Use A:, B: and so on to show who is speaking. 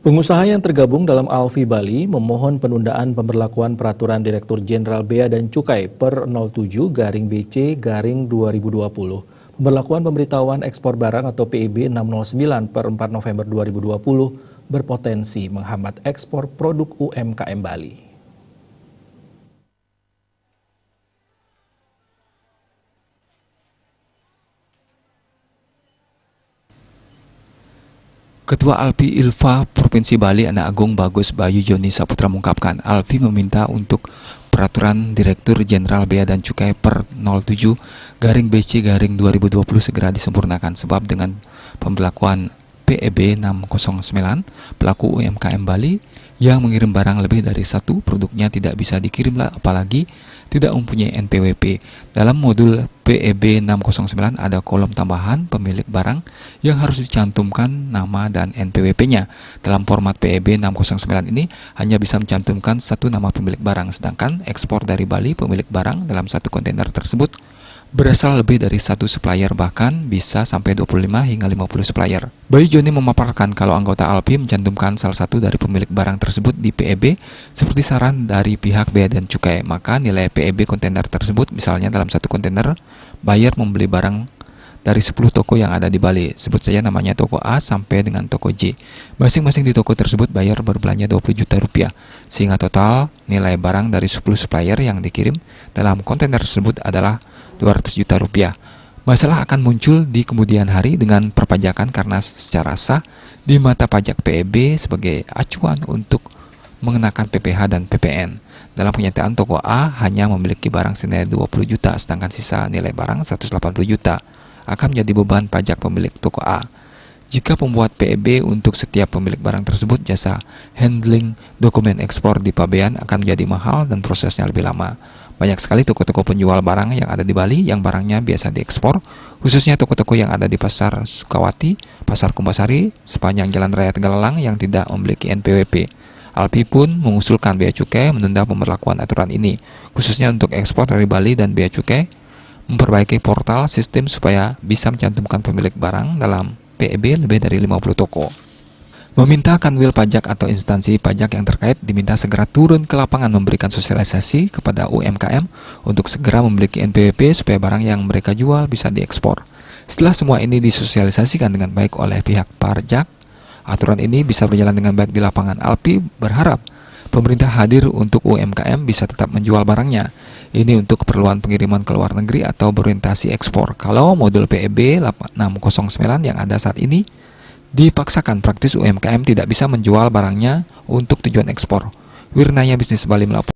A: Pengusaha yang tergabung dalam Alfi Bali memohon penundaan pemberlakuan Peraturan Direktur Jenderal Bea dan Cukai per 07-BC-2020. Pemberlakuan pemberitahuan ekspor barang atau PEB 609 per 4 November 2020 berpotensi menghambat ekspor produk UMKM Bali.
B: Ketua Alfi Ilva Provinsi Bali Anak Agung Bagus Bayu Joni Saputra mengungkapkan, Alfi meminta untuk Peraturan Direktur Jenderal Bea dan Cukai per 07-BC-2020 segera disempurnakan, sebab dengan pemberlakuan PEB 609, pelaku UMKM Bali yang mengirim barang lebih dari satu produknya tidak bisa dikirim, apalagi tidak mempunyai NPWP. Dalam modul PEB 609 ada kolom tambahan pemilik barang yang harus dicantumkan nama dan NPWP-nya. Dalam format PEB 609 ini hanya bisa mencantumkan satu nama pemilik barang, sedangkan ekspor dari Bali pemilik barang dalam satu kontainer tersebut berasal lebih dari satu supplier, bahkan bisa sampai 25 hingga 50 supplier. Bayu Joni memaparkan kalau anggota Alfi mencantumkan salah satu dari pemilik barang tersebut di PEB seperti saran dari pihak Bea dan Cukai, maka nilai PEB kontainer tersebut, misalnya dalam satu kontainer buyer membeli barang dari 10 toko yang ada di Bali, sebut saja namanya toko A sampai dengan toko J. Masing-masing di toko tersebut buyer berbelanja 20 juta rupiah, sehingga total nilai barang dari 10 supplier yang dikirim dalam kontainer tersebut adalah 200 juta rupiah. Masalah akan muncul di kemudian hari dengan perpajakan karena secara sah di mata pajak PEB sebagai acuan untuk mengenakan PPh dan PPN. Dalam kenyataan toko A hanya memiliki barang senilai 20 juta, sedangkan sisa nilai barang 180 juta akan menjadi beban pajak pemilik toko A. Jika pembuat PEB untuk setiap pemilik barang tersebut, jasa handling dokumen ekspor di pabean akan menjadi mahal dan prosesnya lebih lama. Banyak sekali toko-toko penjual barang yang ada di Bali yang barangnya biasa diekspor, khususnya toko-toko yang ada di Pasar Sukawati, Pasar Kumbasari, sepanjang Jalan Raya Tegalalang yang tidak memiliki NPWP. Alfi pun mengusulkan Bea Cukai menunda pemberlakuan aturan ini, khususnya untuk ekspor dari Bali, dan Bea Cukai memperbaiki portal sistem supaya bisa mencantumkan pemilik barang dalam PEB lebih dari 50 toko. Meminta Kanwil Pajak atau instansi pajak yang terkait diminta segera turun ke lapangan memberikan sosialisasi kepada UMKM untuk segera memiliki NPWP supaya barang yang mereka jual bisa diekspor. Setelah semua ini disosialisasikan dengan baik oleh pihak pajak, aturan ini bisa berjalan dengan baik di lapangan. Alfi berharap pemerintah hadir untuk UMKM bisa tetap menjual barangnya. Ini untuk keperluan pengiriman ke luar negeri atau berorientasi ekspor. Kalau modul PEB 609 yang ada saat ini dipaksakan, praktis UMKM tidak bisa menjual barangnya untuk tujuan ekspor. Wirnaya Bisnis Bali melapor.